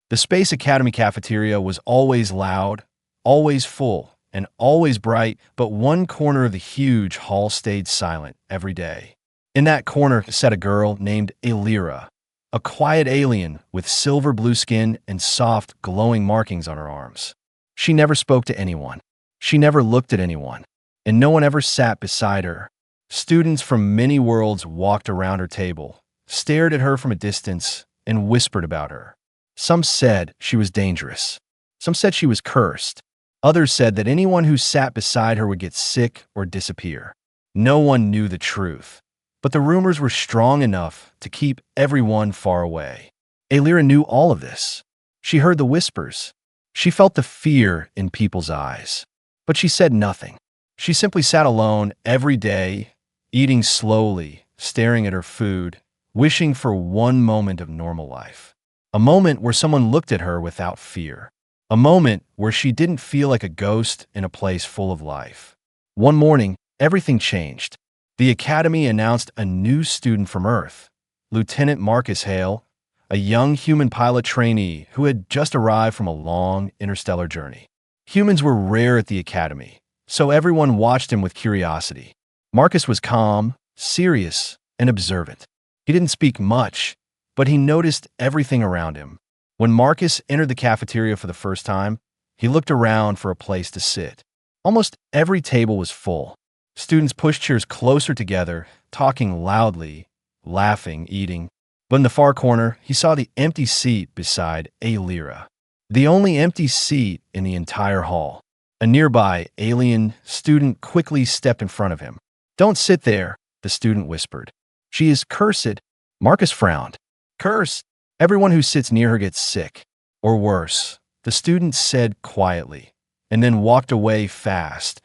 The Space Academy cafeteria was always loud, always full, and always bright, but one corner of the huge hall stayed silent every day. In that corner sat a girl named Elira, a quiet alien with silver blue skin and soft, glowing markings on her arms. She never spoke to anyone. She never looked at anyone, and no one ever sat beside her. Students from many worlds walked around her table, stared at her from a distance, and whispered about her. Some said she was dangerous. Some said she was cursed. Others said that anyone who sat beside her would get sick or disappear. No one knew the truth, but the rumors were strong enough to keep everyone far away. Elira knew all of this. She heard the whispers. She felt the fear in people's eyes. But she said nothing. She simply sat alone every day, eating slowly, staring at her food, wishing for one moment of normal life. A moment where someone looked at her without fear. A moment where she didn't feel like a ghost in a place full of life. One morning, everything changed. The Academy announced a new student from Earth, Lieutenant Marcus Hale, a young human pilot trainee who had just arrived from a long interstellar journey. Humans were rare at the Academy, so everyone watched him with curiosity. Marcus was calm, serious, and observant. He didn't speak much, but he noticed everything around him. When Marcus entered the cafeteria for the first time, he looked around for a place to sit. Almost every table was full. Students pushed chairs closer together, talking loudly, laughing, eating. But in the far corner, he saw the empty seat beside Elira. The only empty seat in the entire hall. A nearby alien student quickly stepped in front of him. "Don't sit there," the student whispered. "She is cursed." Marcus frowned. "Curse? Everyone who sits near her gets sick. Or worse," the student said quietly, and then walked away fast,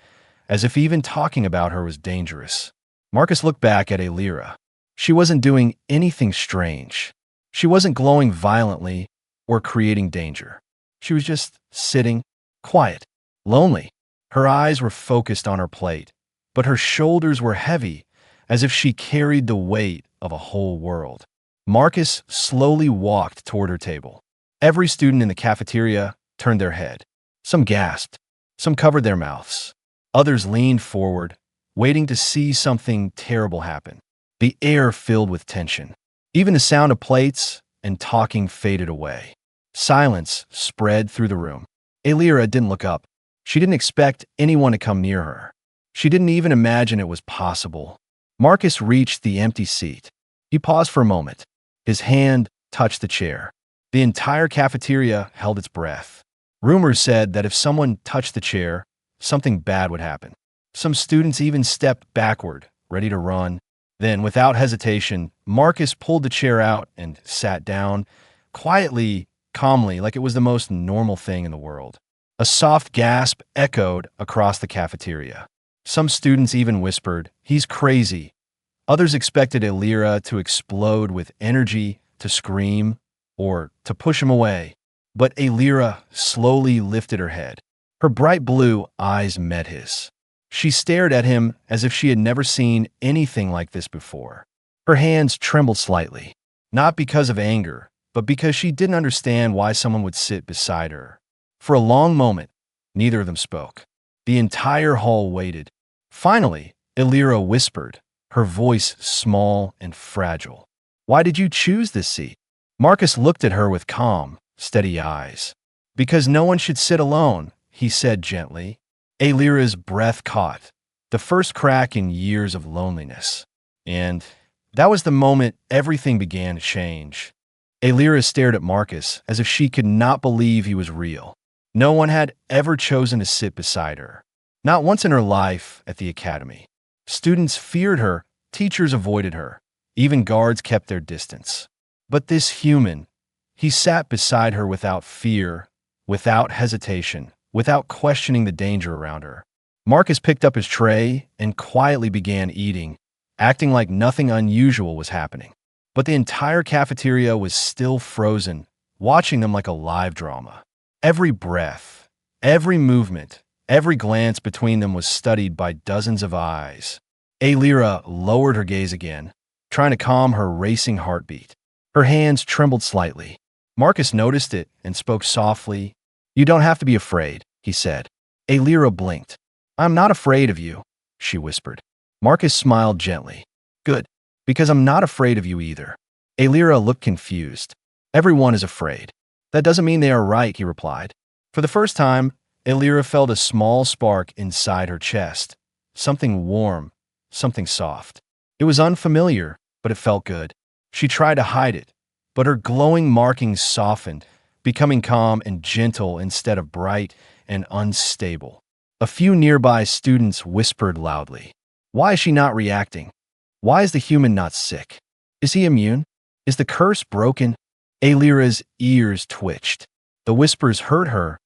as if even talking about her was dangerous. Marcus looked back at Elira. She wasn't doing anything strange. She wasn't glowing violently or creating danger. She was just sitting, quiet, lonely. Her eyes were focused on her plate, but her shoulders were heavy, as if she carried the weight of a whole world. Marcus slowly walked toward her table. Every student in the cafeteria turned their head. Some gasped. Some covered their mouths. Others leaned forward, waiting to see something terrible happen. The air filled with tension. Even the sound of plates and talking faded away. Silence spread through the room. Elira didn't look up. She didn't expect anyone to come near her. She didn't even imagine it was possible. Marcus reached the empty seat. He paused for a moment. His hand touched the chair. The entire cafeteria held its breath. Rumors said that if someone touched the chair, something bad would happen. Some students even stepped backward, ready to run. Then, without hesitation, Marcus pulled the chair out and sat down, quietly, calmly, like it was the most normal thing in the world. A soft gasp echoed across the cafeteria. Some students even whispered, "He's crazy." Others expected Elira to explode with energy, to scream, or to push him away. But Elira slowly lifted her head. Her bright blue eyes met his. She stared at him as if she had never seen anything like this before. Her hands trembled slightly, not because of anger, but because she didn't understand why someone would sit beside her. For a long moment, neither of them spoke. The entire hall waited. Finally, Elira whispered, her voice small and fragile. "Why did you choose this seat?" Marcus looked at her with calm, steady eyes. "Because no one should sit alone," he said gently. Elira's breath caught, the first crack in years of loneliness. And that was the moment everything began to change. Elira stared at Marcus as if she could not believe he was real. No one had ever chosen to sit beside her. Not once in her life at the academy. Students feared her, teachers avoided her, even guards kept their distance. But this human, he sat beside her without fear, without hesitation, without questioning the danger around her. Marcus picked up his tray and quietly began eating, acting like nothing unusual was happening. But the entire cafeteria was still frozen, watching them like a live drama. Every breath, every movement, every glance between them was studied by dozens of eyes. Elira lowered her gaze again, trying to calm her racing heartbeat. Her hands trembled slightly. Marcus noticed it and spoke softly. You don't have to be afraid, he said. Alira blinked. I'm not afraid of you, she whispered. Marcus smiled gently. Good, because I'm not afraid of you either. Alira looked confused. Everyone is afraid. That doesn't mean they are right, he replied. For the first time, Alira felt a small spark inside her chest. Something warm, something soft. It was unfamiliar, but it felt good. She tried to hide it, but her glowing markings softened, becoming calm and gentle instead of bright and unstable. A few nearby students whispered loudly. Why is she not reacting? Why is the human not sick? Is he immune? Is the curse broken? Alira's ears twitched. The whispers hurt her,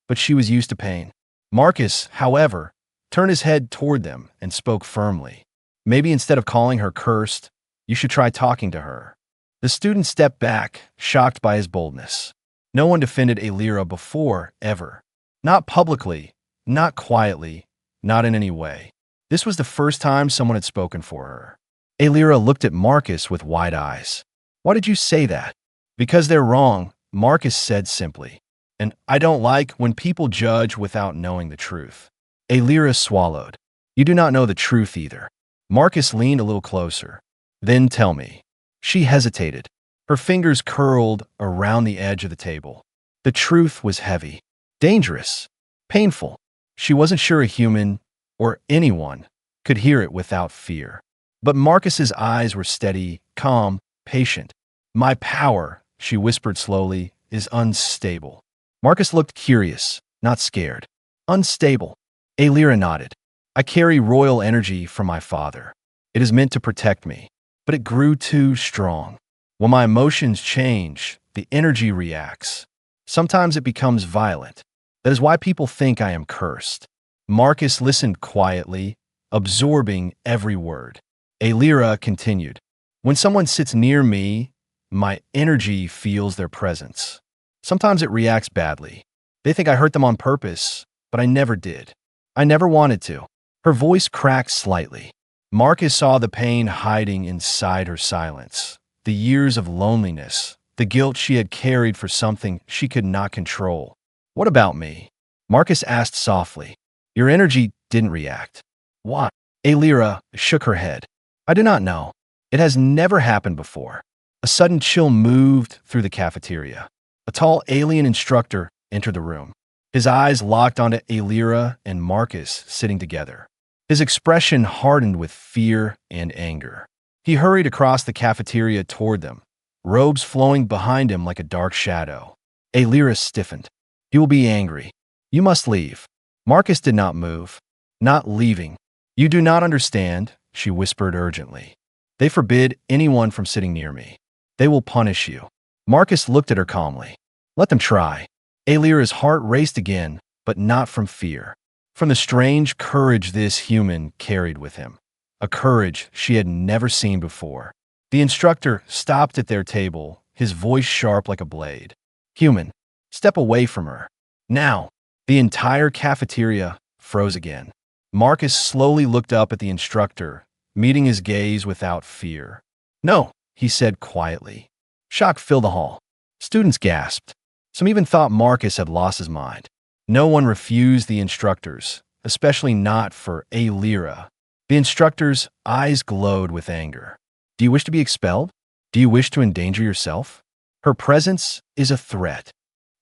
but she was used to pain. Marcus, however, turned his head toward them and spoke firmly. Maybe instead of calling her cursed, you should try talking to her. The student stepped back, shocked by his boldness. No one defended Alira before, ever. Not publicly, not quietly, not in any way. This was the first time someone had spoken for her. Alira looked at Marcus with wide eyes. Why did you say that? Because they're wrong, Marcus said simply. And I don't like when people judge without knowing the truth. Alira swallowed. You do not know the truth either. Marcus leaned a little closer. Then tell me. She hesitated. Her fingers curled around the edge of the table. The truth was heavy, dangerous, painful. She wasn't sure a human, or anyone, could hear it without fear. But Marcus's eyes were steady, calm, patient. My power, she whispered slowly, is unstable. Marcus looked curious, not scared. Unstable. Alira nodded. I carry royal energy from my father. It is meant to protect me, but it grew too strong. When my emotions change, the energy reacts. Sometimes it becomes violent. That is why people think I am cursed. Marcus listened quietly, absorbing every word. Alira continued. When someone sits near me, my energy feels their presence. Sometimes it reacts badly. They think I hurt them on purpose, but I never did. I never wanted to. Her voice cracked slightly. Marcus saw the pain hiding inside her silence. The years of loneliness, the guilt she had carried for something she could not control. What about me? Marcus asked softly. Your energy didn't react. Why? Alira shook her head. I do not know. It has never happened before. A sudden chill moved through the cafeteria. A tall alien instructor entered the room. His eyes locked onto Alira and Marcus sitting together. His expression hardened with fear and anger. He hurried across the cafeteria toward them, robes flowing behind him like a dark shadow. Alira stiffened. You will be angry. You must leave. Marcus did not move. Not leaving. You do not understand, she whispered urgently. They forbid anyone from sitting near me. They will punish you. Marcus looked at her calmly. Let them try. Alira's heart raced again, but not from fear. From the strange courage this human carried with him. A courage she had never seen before. The instructor stopped at their table, his voice sharp like a blade. Human, step away from her. Now. The entire cafeteria froze again. Marcus slowly looked up at the instructor, meeting his gaze without fear. No, he said quietly. Shock filled the hall. Students gasped. Some even thought Marcus had lost his mind. No one refused the instructors, especially not for Alira. The instructor's eyes glowed with anger. Do you wish to be expelled? Do you wish to endanger yourself? Her presence is a threat.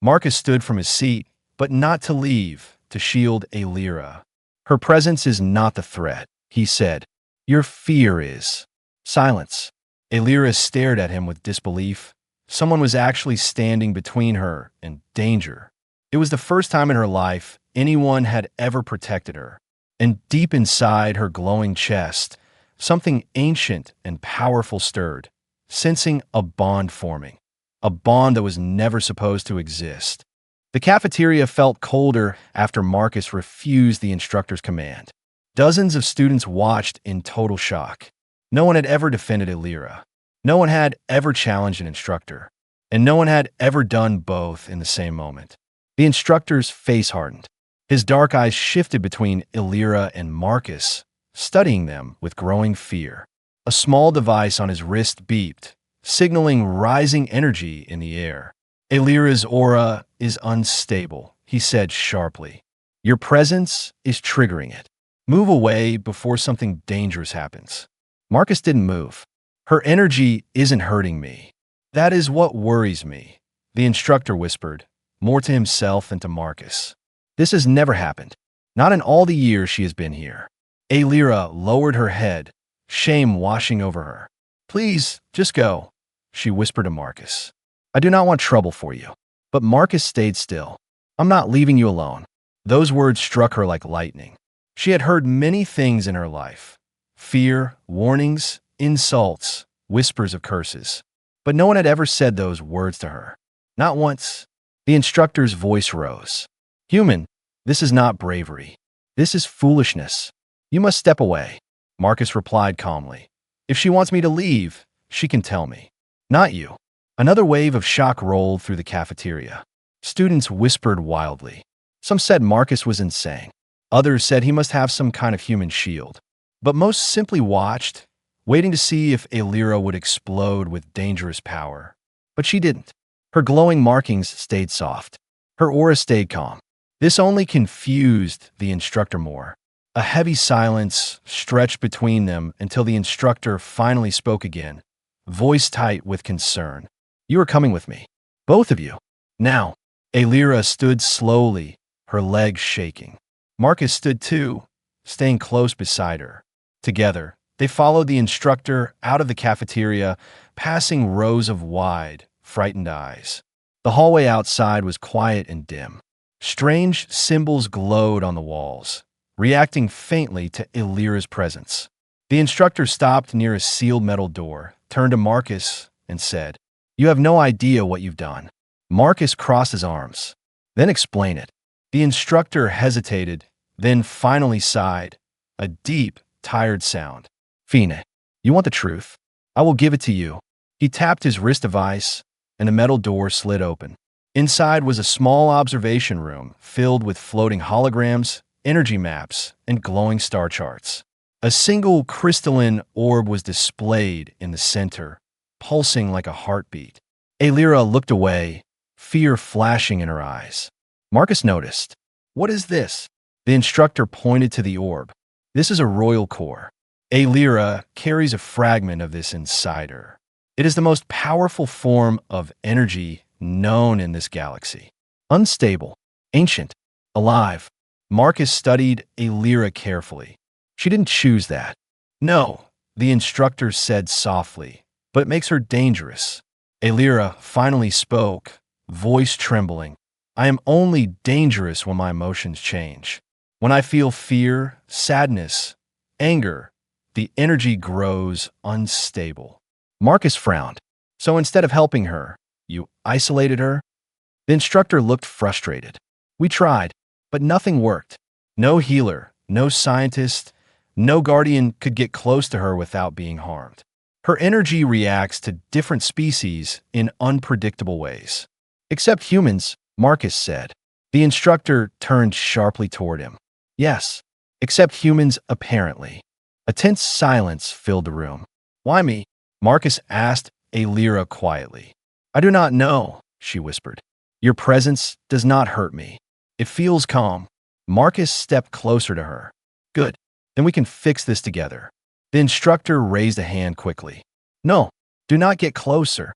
Marcus stood from his seat, but not to leave, to shield Alira. Her presence is not the threat, he said. Your fear is. Silence. Alira stared at him with disbelief. Someone was actually standing between her and danger. It was the first time in her life anyone had ever protected her. And deep inside her glowing chest, something ancient and powerful stirred, sensing a bond forming. A bond that was never supposed to exist. The cafeteria felt colder after Marcus refused the instructor's command. Dozens of students watched in total shock. No one had ever defended Alira. No one had ever challenged an instructor. And no one had ever done both in the same moment. The instructor's face hardened. His dark eyes shifted between Alira and Marcus, studying them with growing fear. A small device on his wrist beeped, signaling rising energy in the air. Alira's aura is unstable, he said sharply. Your presence is triggering it. Move away before something dangerous happens. Marcus didn't move. Her energy isn't hurting me. That is what worries me, the instructor whispered, more to himself than to Marcus. This has never happened. Not in all the years she has been here. Alira lowered her head, shame washing over her. Please, just go, she whispered to Marcus. I do not want trouble for you. But Marcus stayed still. I'm not leaving you alone. Those words struck her like lightning. She had heard many things in her life. Fear, warnings, insults, whispers of curses. But no one had ever said those words to her. Not once. The instructor's voice rose. Human, this is not bravery. This is foolishness. You must step away. Marcus replied calmly. If she wants me to leave, she can tell me. Not you. Another wave of shock rolled through the cafeteria. Students whispered wildly. Some said Marcus was insane. Others said he must have some kind of human shield. But most simply watched, waiting to see if Alira would explode with dangerous power. But she didn't. Her glowing markings stayed soft. Her aura stayed calm. This only confused the instructor more. A heavy silence stretched between them until the instructor finally spoke again, voice tight with concern. You are coming with me. Both of you. Now. Alira stood slowly, her legs shaking. Marcus stood too, staying close beside her. Together, they followed the instructor out of the cafeteria, passing rows of wide, frightened eyes. The hallway outside was quiet and dim. Strange symbols glowed on the walls, reacting faintly to Alira's presence. The instructor stopped near a sealed metal door, turned to Marcus, and said, You have no idea what you've done. Marcus crossed his arms. Then explain it. The instructor hesitated, then finally sighed, a deep, tired sound. Fine, you want the truth? I will give it to you. He tapped his wrist device, and the metal door slid open. Inside was a small observation room filled with floating holograms, energy maps, and glowing star charts. A single crystalline orb was displayed in the center, pulsing like a heartbeat. Alira looked away, fear flashing in her eyes. Marcus noticed. What is this? The instructor pointed to the orb. This is a royal core. Alira carries a fragment of this inside her. It is the most powerful form of energy known in this galaxy. Unstable, ancient, alive. Marcus studied Alira carefully. She didn't choose that. No, the instructor said softly, but it makes her dangerous. Alira finally spoke, voice trembling. I am only dangerous when my emotions change. When I feel fear, sadness, anger, the energy grows unstable. Marcus frowned. So instead of helping her, you isolated her? The instructor looked frustrated. We tried, but nothing worked. No healer, no scientist, no guardian could get close to her without being harmed. Her energy reacts to different species in unpredictable ways. Except humans, Marcus said. The instructor turned sharply toward him. Yes, except humans apparently. A tense silence filled the room. Why me? Marcus asked Alira quietly. I do not know, she whispered. Your presence does not hurt me. It feels calm. Marcus stepped closer to her. Good. Then we can fix this together. The instructor raised a hand quickly. No, do not get closer.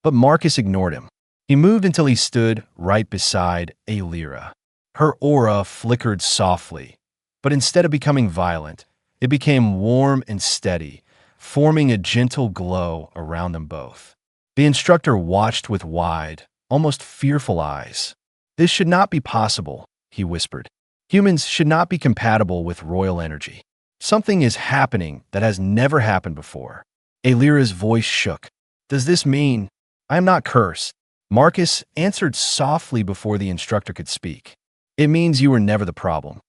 But Marcus ignored him. He moved until he stood right beside Alira. Her aura flickered softly, but instead of becoming violent, it became warm and steady, forming a gentle glow around them both. The instructor watched with wide, almost fearful eyes. This should not be possible, he whispered. Humans should not be compatible with royal energy. Something is happening that has never happened before. Alira's voice shook. Does this mean I am not cursed? Marcus answered softly before the instructor could speak. It means you were never the problem.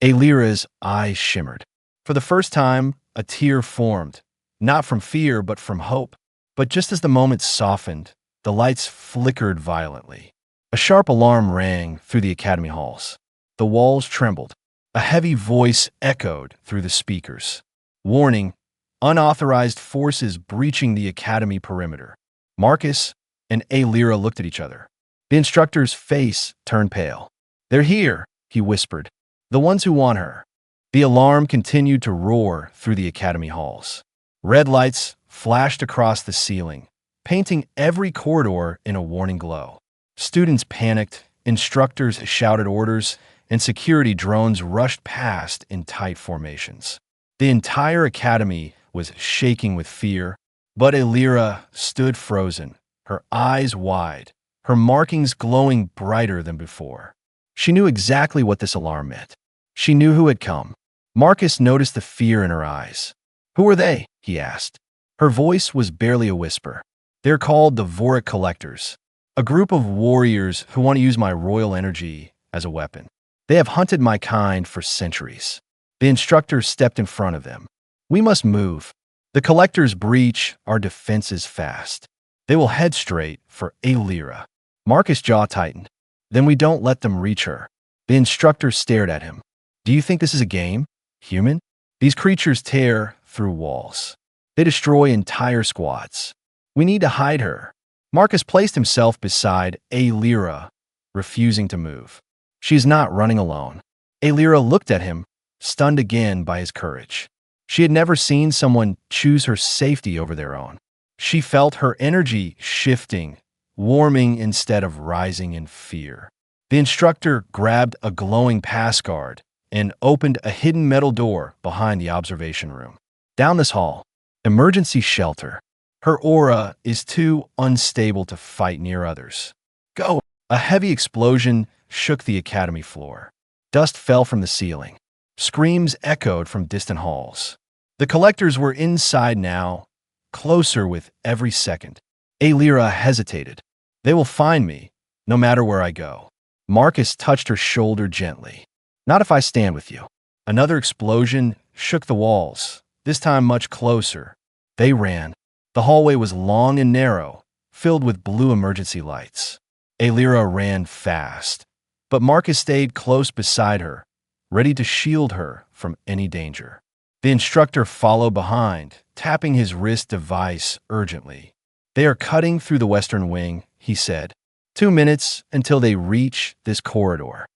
Alira's eyes shimmered. For the first time, a tear formed, not from fear but from hope. But just as the moment softened, the lights flickered violently. A sharp alarm rang through the academy halls. The walls trembled. A heavy voice echoed through the speakers. Warning, unauthorized forces breaching the academy perimeter. Marcus and Alira looked at each other. The instructor's face turned pale. "They're here," he whispered. "The ones who want her." The alarm continued to roar through the academy halls. Red lights flashed across the ceiling, painting every corridor in a warning glow. Students panicked, instructors shouted orders, and security drones rushed past in tight formations. The entire academy was shaking with fear, but Elira stood frozen, her eyes wide, her markings glowing brighter than before. She knew exactly what this alarm meant. She knew who had come. Marcus noticed the fear in her eyes. "Who are they?" he asked. Her voice was barely a whisper. "They're called the Voric Collectors, a group of warriors who want to use my royal energy as a weapon. They have hunted my kind for centuries." The instructor stepped in front of them. "We must move. The Collectors breach our defenses fast. They will head straight for Elira." Marcus' jaw tightened. "Then we don't let them reach her." The instructor stared at him. "Do you think this is a game? Human? These creatures tear through walls. They destroy entire squads. We need to hide her." Marcus placed himself beside Elira, refusing to move. "She is not running alone." Elira looked at him, stunned again by his courage. She had never seen someone choose her safety over their own. She felt her energy shifting, warming instead of rising in fear. The instructor grabbed a glowing pass card and opened a hidden metal door behind the observation room. "Down this hall. Emergency shelter. Her aura is too unstable to fight near others. Go." A heavy explosion shook the academy floor. Dust fell from the ceiling. Screams echoed from distant halls. The Collectors were inside now, closer with every second. Elira hesitated. "They will find me, no matter where I go." Marcus touched her shoulder gently. "Not if I stand with you." Another explosion shook the walls, this time much closer. They ran. The hallway was long and narrow, filled with blue emergency lights. Elira ran fast, but Marcus stayed close beside her, ready to shield her from any danger. The instructor followed behind, tapping his wrist device urgently. "They are cutting through the western wing," he said. 2 minutes until they reach this corridor."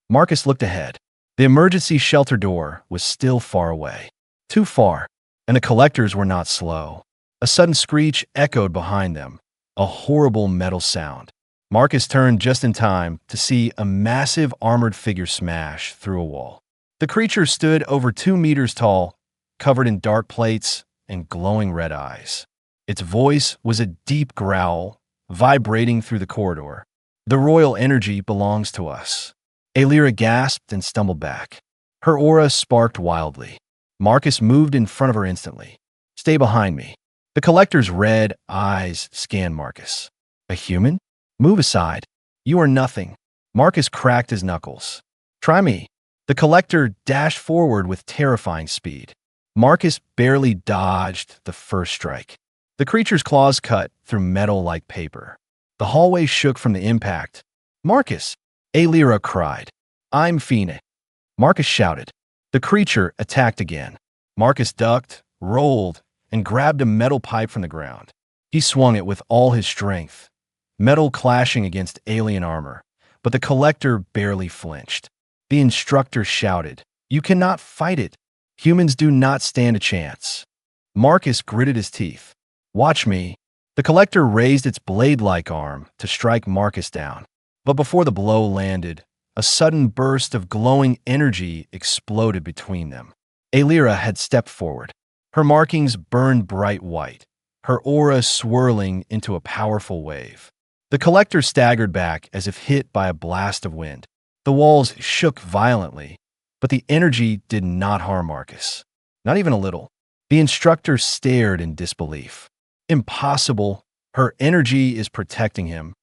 Marcus looked ahead. The emergency shelter door was still far away. Too far, and the Collectors were not slow. A sudden screech echoed behind them, a horrible metal sound. Marcus turned just in time to see a massive armored figure smash through a wall. The creature stood over 2 meters tall, covered in dark plates and glowing red eyes. Its voice was a deep growl, vibrating through the corridor. "The royal energy belongs to us." Elira gasped and stumbled back. Her aura sparked wildly. Marcus moved in front of her instantly. "Stay behind me." The Collector's red eyes scanned Marcus. "A human? Move aside. You are nothing." Marcus cracked his knuckles. "Try me." The Collector dashed forward with terrifying speed. Marcus barely dodged the first strike. The creature's claws cut through metal like paper. The hallway shook from the impact. "Marcus!" Elira cried. "I'm Phoenix." Marcus shouted. The creature attacked again. Marcus ducked, rolled, and grabbed a metal pipe from the ground. He swung it with all his strength, metal clashing against alien armor, but the Collector barely flinched. The instructor shouted, "You cannot fight it. Humans do not stand a chance." Marcus gritted his teeth. "Watch me." The Collector raised its blade-like arm to strike Marcus down. But before the blow landed, a sudden burst of glowing energy exploded between them. Elira had stepped forward. Her markings burned bright white, her aura swirling into a powerful wave. The Collector staggered back as if hit by a blast of wind. The walls shook violently, but the energy did not harm Marcus. Not even a little. The instructor stared in disbelief. "Impossible. Her energy is protecting him."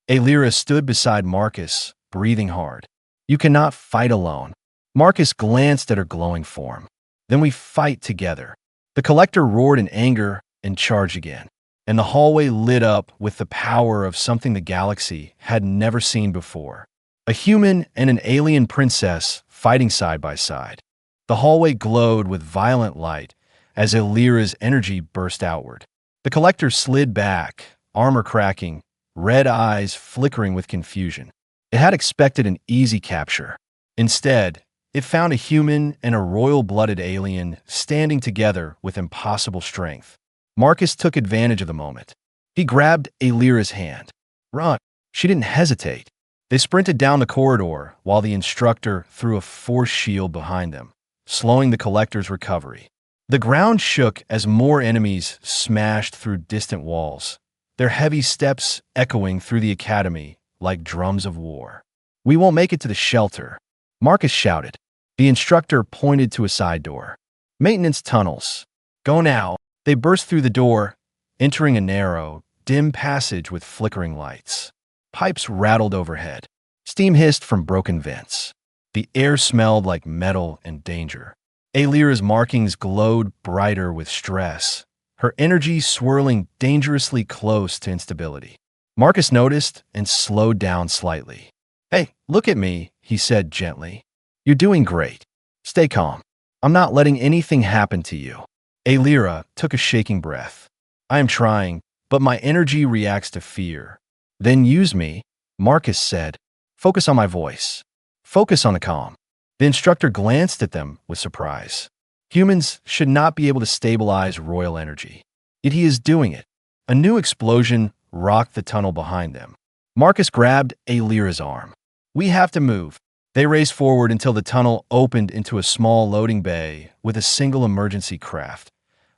Elira stood beside Marcus, breathing hard. "You cannot fight alone." Marcus glanced at her glowing form. "Then we fight together." The Collector roared in anger and charged again, and the hallway lit up with the power of something the galaxy had never seen before. A human and an alien princess fighting side by side. The hallway glowed with violent light as Elira's energy burst outward. The Collector slid back, armor cracking, red eyes flickering with confusion. It had expected an easy capture. Instead, it found a human and a royal-blooded alien standing together with impossible strength. Marcus took advantage of the moment. He grabbed Alira's hand. Run! She didn't hesitate. They sprinted down the corridor while the instructor threw a force shield behind them, slowing the collector's recovery. The ground shook as more enemies smashed through distant walls, their heavy steps echoing through the academy like drums of war. "We won't make it to the shelter," Marcus shouted. The instructor pointed to a side door. "Maintenance tunnels. Go now." They burst through the door, entering a narrow, dim passage with flickering lights. Pipes rattled overhead. Steam hissed from broken vents. The air smelled like metal and danger. Alira's markings glowed brighter with stress, her energy swirling dangerously close to instability. Marcus noticed and slowed down slightly. "Hey, look at me," he said gently. "You're doing great. Stay calm. I'm not letting anything happen to you." Alira took a shaking breath. "I am trying, but my energy reacts to fear." "Then use me," Marcus said. "Focus on my voice. Focus on the calm." The instructor glanced at them with surprise. Humans should not be able to stabilize royal energy. Yet he is doing it. A new explosion rocked the tunnel behind them. Marcus grabbed Alira's arm. "We have to move." They raced forward until the tunnel opened into a small loading bay with a single emergency craft.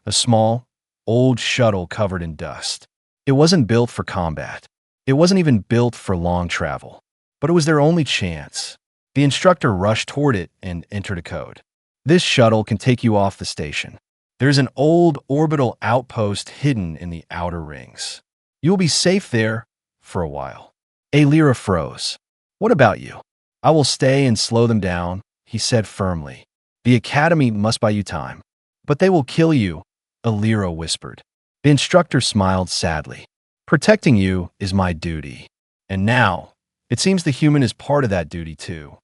A small, old shuttle covered in dust. It wasn't built for combat. It wasn't even built for long travel. But it was their only chance. The instructor rushed toward it and entered a code. "This shuttle can take you off the station. There's an old orbital outpost hidden in the outer rings. You'll be safe there for a while." Alira froze. "What about you?" "I will stay and slow them down," he said firmly. "The Academy must buy you time." "But they will kill you," Alira whispered. The instructor smiled sadly. "Protecting you is my duty. And now, it seems the human is part of that duty too."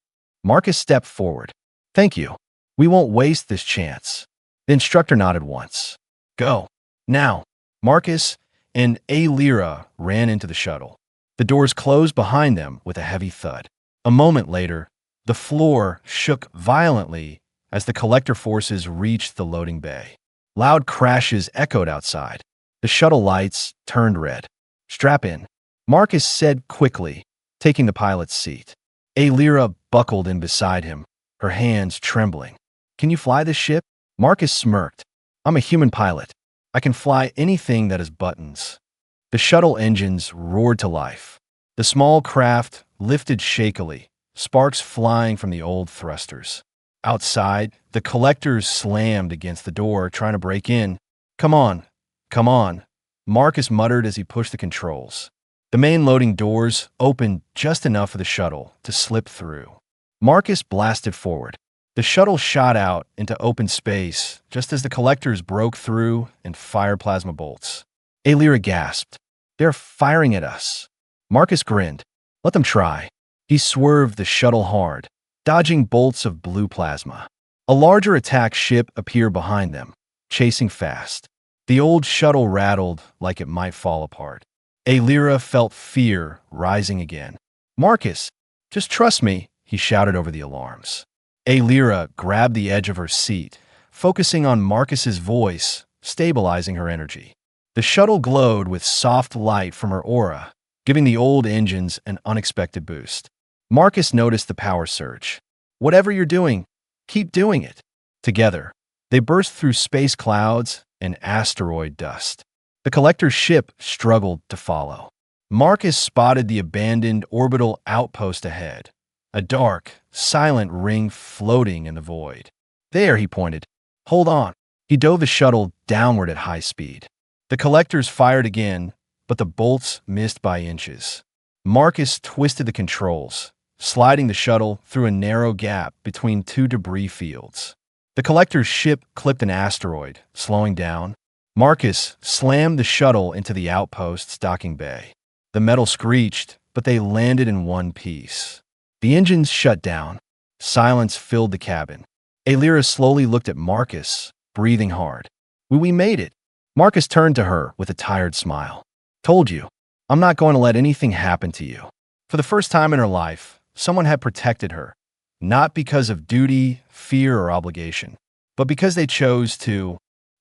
Marcus stepped forward. "Thank you. We won't waste this chance." The instructor nodded once. "Go. Now." Marcus and Alira ran into the shuttle. The doors closed behind them with a heavy thud. A moment later, the floor shook violently as the collector forces reached the loading bay. Loud crashes echoed outside. The shuttle lights turned red. "Strap in," Marcus said quickly, taking the pilot's seat. Alira buckled in beside him, her hands trembling. "Can you fly this ship?" Marcus smirked. "I'm a human pilot. I can fly anything that has buttons." The shuttle engines roared to life. The small craft lifted shakily, sparks flying from the old thrusters. Outside, the collectors slammed against the door, trying to break in. Come on," Marcus muttered as he pushed the controls. The main loading doors opened just enough for the shuttle to slip through. Marcus blasted forward. The shuttle shot out into open space just as the collectors broke through and fired plasma bolts. Alira gasped. "They're firing at us." Marcus grinned. "Let them try." He swerved the shuttle hard, dodging bolts of blue plasma. A larger attack ship appeared behind them, chasing fast. The old shuttle rattled like it might fall apart. Alira felt fear rising again. "Marcus, just trust me," he shouted over the alarms. Alira grabbed the edge of her seat, focusing on Marcus's voice, stabilizing her energy. The shuttle glowed with soft light from her aura, giving the old engines an unexpected boost. Marcus noticed the power surge. "Whatever you're doing, keep doing it." Together, they burst through space clouds and asteroid dust. The collector's ship struggled to follow. Marcus spotted the abandoned orbital outpost ahead, a dark, silent ring floating in the void. "There," he pointed. "Hold on." He dove the shuttle downward at high speed. The collectors fired again, but the bolts missed by inches. Marcus twisted the controls, sliding the shuttle through a narrow gap between two debris fields. The collector's ship clipped an asteroid, slowing down. Marcus slammed the shuttle into the outpost's docking bay. The metal screeched, but they landed in one piece. The engines shut down. Silence filled the cabin. Alira slowly looked at Marcus, breathing hard. We made it." Marcus turned to her with a tired smile. "Told you. I'm not going to let anything happen to you. For the first time in her life, someone had protected her, not because of duty, fear, or obligation, but because they chose to.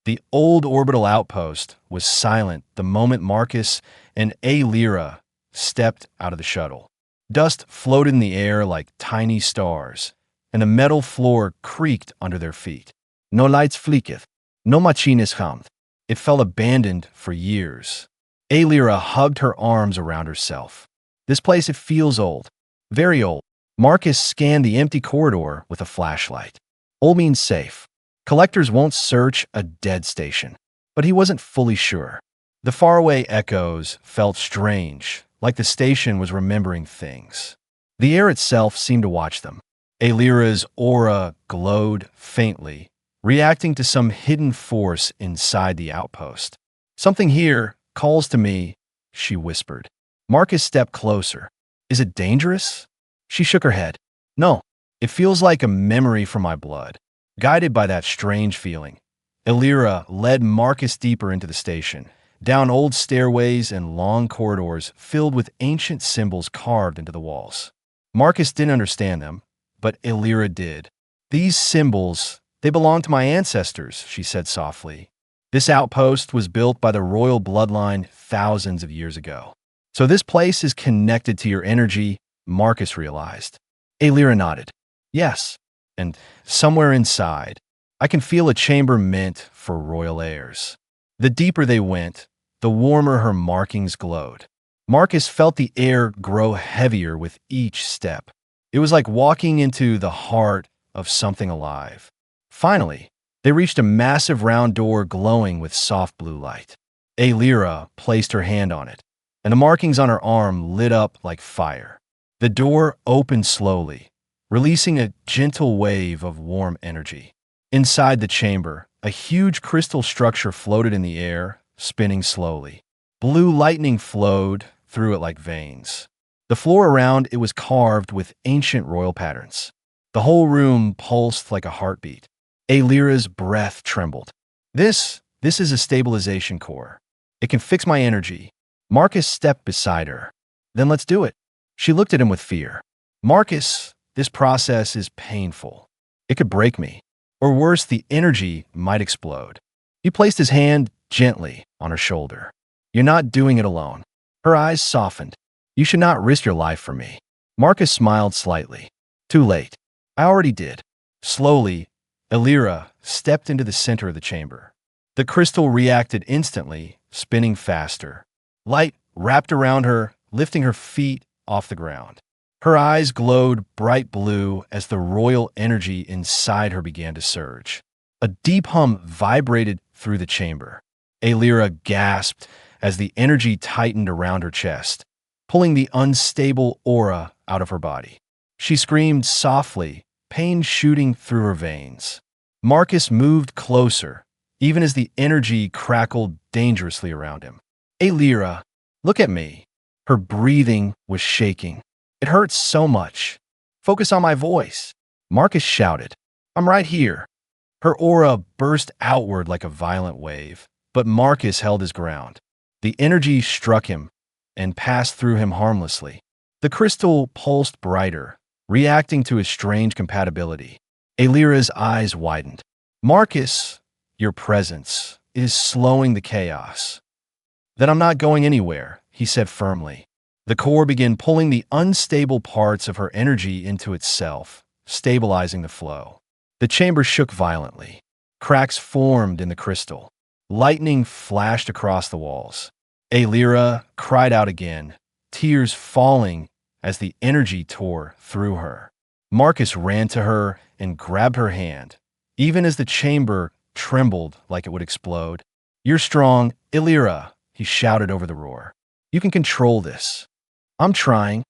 The old orbital outpost was silent the moment Marcus and A. Lyra stepped out of the shuttle. Dust floated in the air like tiny stars, and the metal floor creaked under their feet. No lights flicketh, no machines hummed. It felt abandoned for years. A. Lyra hugged her arms around herself. This place, it feels old. Very old. Marcus scanned the empty corridor with a flashlight. Old means safe. Collectors won't search a dead station. But he wasn't fully sure. The faraway echoes felt strange, like the station was remembering things. The air itself seemed to watch them. A. Lyra's aura glowed faintly, reacting to some hidden force inside the outpost. Something here calls to me, she whispered. Marcus stepped closer. Is it dangerous? She shook her head. No, it feels like a memory from my blood. Guided by that strange feeling, Lyra led Marcus deeper into the station, down old stairways and long corridors filled with ancient symbols carved into the walls. Marcus didn't understand them, but Lyra did. These symbols, they belong to my ancestors, she said softly. This outpost was built by the royal bloodline thousands of years ago. So this place is connected to your energy, Marcus realized. Lyra nodded. Yes, and somewhere inside, I can feel a chamber meant for royal heirs. The deeper they went, the warmer her markings glowed. Marcus felt the air grow heavier with each step. It was like walking into the heart of something alive. Finally, they reached a massive round door glowing with soft blue light. Lyra placed her hand on it, and the markings on her arm lit up like fire. The door opened slowly, releasing a gentle wave of warm energy. Inside the chamber, a huge crystal structure floated in the air, spinning slowly. Blue lightning flowed through it like veins. The floor around it was carved with ancient royal patterns. The whole room pulsed like a heartbeat. Lyra's breath trembled. This is a stabilization core. It can fix my energy. Marcus stepped beside her. Then let's do it. She looked at him with fear. Marcus, this process is painful. It could break me. Or worse, the energy might explode. He placed his hand gently on her shoulder. You're not doing it alone. Her eyes softened. You should not risk your life for me. Marcus smiled slightly. Too late. I already did. Slowly, Lyra stepped into the center of the chamber. The crystal reacted instantly, spinning faster. Light wrapped around her, lifting her feet off the ground. Her eyes glowed bright blue as the royal energy inside her began to surge. A deep hum vibrated through the chamber. Lyra gasped as the energy tightened around her chest, pulling the unstable aura out of her body. She screamed softly, pain shooting through her veins. Marcus moved closer, even as the energy crackled dangerously around him. Lyra, look at me. Her breathing was shaking. It hurts so much. Focus on my voice. Marcus shouted. I'm right here. Her aura burst outward like a violent wave, but Marcus held his ground. The energy struck him and passed through him harmlessly. The crystal pulsed brighter, reacting to his strange compatibility. Lyra's eyes widened. Marcus, your presence is slowing the chaos. Then I'm not going anywhere, he said firmly. The core began pulling the unstable parts of her energy into itself, stabilizing the flow. The chamber shook violently. Cracks formed in the crystal. Lightning flashed across the walls. Lyra cried out again, tears falling as the energy tore through her. Marcus ran to her and grabbed her hand, even as the chamber trembled like it would explode. You're strong, Lyra, he shouted over the roar. You can control this. I'm trying,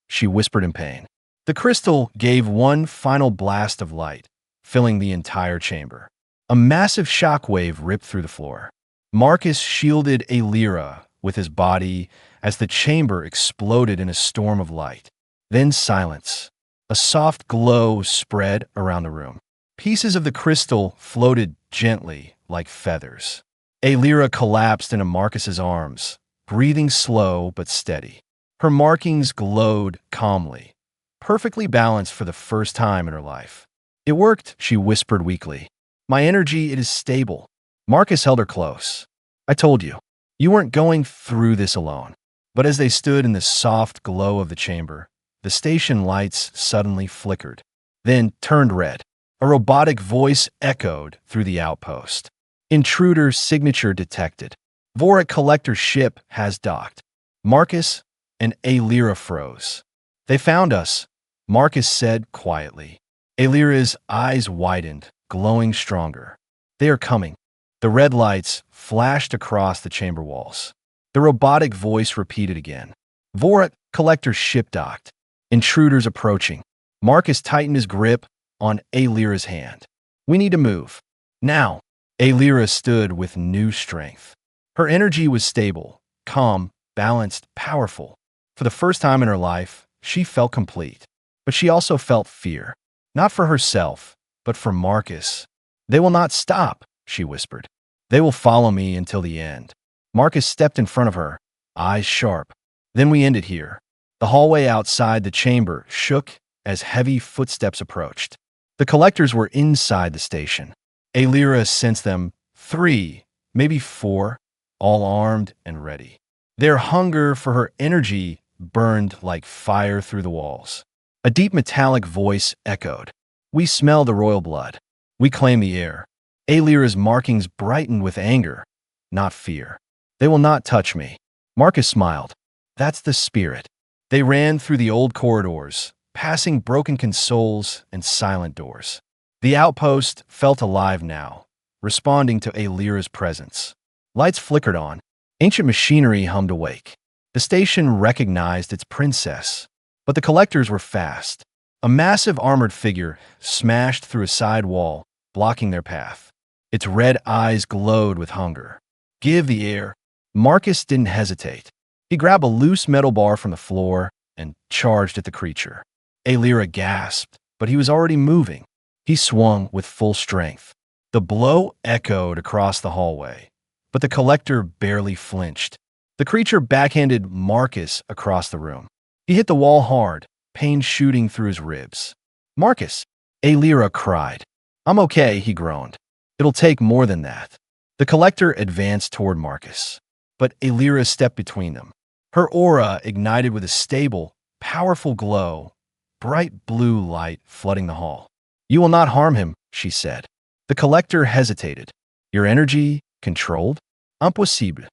she whispered in pain. The crystal gave one final blast of light, filling the entire chamber. A massive shockwave ripped through the floor. Marcus shielded Lyra with his body as the chamber exploded in a storm of light. Then silence. A soft glow spread around the room. Pieces of the crystal floated gently like feathers. Lyra collapsed into Marcus's arms, breathing slow but steady. Her markings glowed calmly, perfectly balanced for the first time in her life. "It worked," she whispered weakly. "My energy, it is stable." Marcus held her close. "I told you, you weren't going through this alone." But as they stood in the soft glow of the chamber, the station lights suddenly flickered, then turned red. A robotic voice echoed through the outpost. "Intruder signature detected. Vorak collector ship has docked." Marcus and Alyra froze. "They found us," Marcus said quietly. Alyra's eyes widened, glowing stronger. "They are coming." The red lights flashed across the chamber walls. The robotic voice repeated again. "Vorak collector ship docked. Intruders approaching." Marcus tightened his grip on Alyra's hand. "We need to move. Now." Alyra stood with new strength. Her energy was stable, calm, balanced, powerful. For the first time in her life, she felt complete. But she also felt fear. Not for herself, but for Marcus. "They will not stop," she whispered. "They will follow me until the end." Marcus stepped in front of her, eyes sharp. "Then we end it here." The hallway outside the chamber shook as heavy footsteps approached. The collectors were inside the station. Alyra sensed them, 3, maybe 4, all armed and ready. Their hunger for her energy burned like fire through the walls. A deep metallic voice echoed. "We smell the royal blood. We claim the air." Alyra's markings brightened with anger, not fear. "They will not touch me." Marcus smiled. "That's the spirit." They ran through the old corridors, passing broken consoles and silent doors. The outpost felt alive now, responding to Alyra's presence. Lights flickered on. Ancient machinery hummed awake. The station recognized its princess. But the collectors were fast. A massive armored figure smashed through a side wall, blocking their path. Its red eyes glowed with hunger. "Give the air." Marcus didn't hesitate. He grabbed a loose metal bar from the floor and charged at the creature. Alyra gasped, but he was already moving. He swung with full strength. The blow echoed across the hallway, but the collector barely flinched. The creature backhanded Marcus across the room. He hit the wall hard, pain shooting through his ribs. "Marcus!" Alyra cried. "I'm okay," he groaned. "It'll take more than that." The collector advanced toward Marcus, but Alyra stepped between them. Her aura ignited with a stable, powerful glow, bright blue light flooding the hall. "You will not harm him," she said. The collector hesitated. "Your energy controlled?" "Impossible."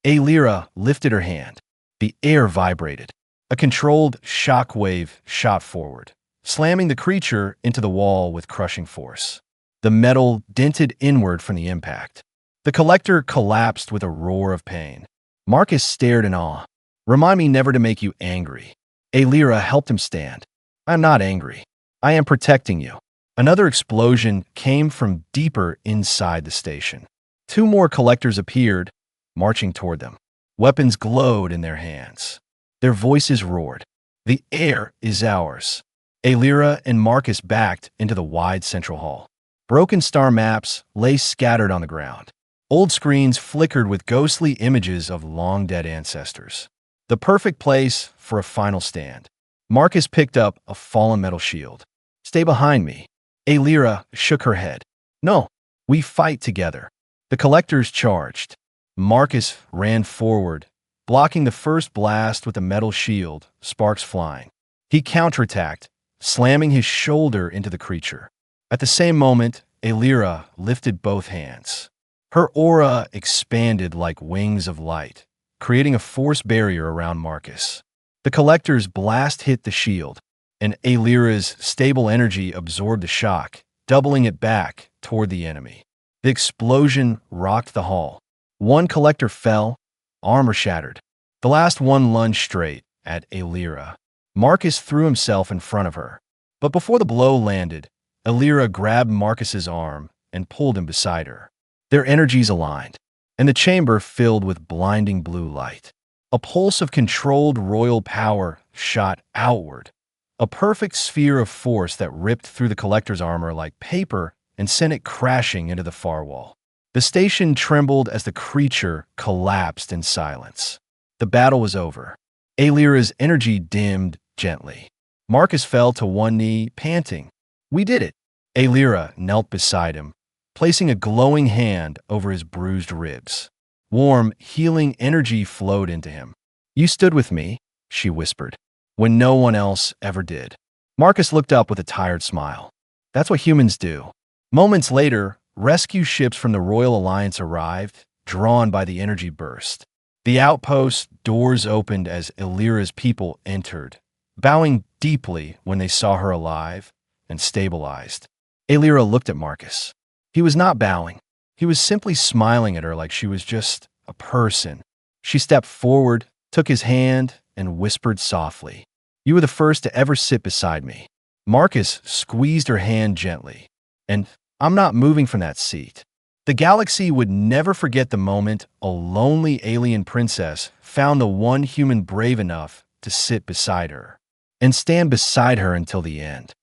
Alyra lifted her hand. The air vibrated. A controlled shock wave shot forward, slamming the creature into the wall with crushing force. The metal dented inward from the impact. The collector collapsed with a roar of pain. Marcus stared in awe. "Remind me never to make you angry." Alyra helped him stand. "I am not angry. I am protecting you." Another explosion came from deeper inside the station. 2 more collectors appeared, marching toward them. Weapons glowed in their hands. Their voices roared. "The air is ours." Alyra and Marcus backed into the wide central hall. Broken star maps lay scattered on the ground. Old screens flickered with ghostly images of long-dead ancestors. The perfect place for a final stand. Marcus picked up a fallen metal shield. "Stay behind me." Alyra shook her head. "No, we fight together." The collectors charged. Marcus ran forward, blocking the first blast with a metal shield, sparks flying. He counterattacked, slamming his shoulder into the creature. At the same moment, Alyra lifted both hands. Her aura expanded like wings of light, creating a force barrier around Marcus. The collector's blast hit the shield, and Alyra's stable energy absorbed the shock, doubling it back toward the enemy. The explosion rocked the hall. 1 collector fell, armor shattered. The last one lunged straight at Alyra. Marcus threw himself in front of her. But before the blow landed, Alyra grabbed Marcus's arm and pulled him beside her. Their energies aligned, and the chamber filled with blinding blue light. A pulse of controlled royal power shot outward, a perfect sphere of force that ripped through the collector's armor like paper and sent it crashing into the far wall. The station trembled as the creature collapsed in silence. The battle was over. Alira's energy dimmed gently. Marcus fell to one knee, panting. We did it. Alira knelt beside him, placing a glowing hand over his bruised ribs. Warm, healing energy flowed into him. You stood with me, she whispered, when no one else ever did. Marcus looked up with a tired smile. That's what humans do. Moments later, rescue ships from the Royal Alliance arrived, drawn by the energy burst. The outpost doors opened as Alira's people entered, bowing deeply when they saw her alive and stabilized. Alira looked at Marcus. He was not bowing. He was simply smiling at her like she was just a person. She stepped forward, took his hand, and whispered softly, "You were the first to ever sit beside me." Marcus squeezed her hand gently. "And I'm not moving from that seat." The galaxy would never forget the moment a lonely alien princess found the one human brave enough to sit beside her and stand beside her until the end.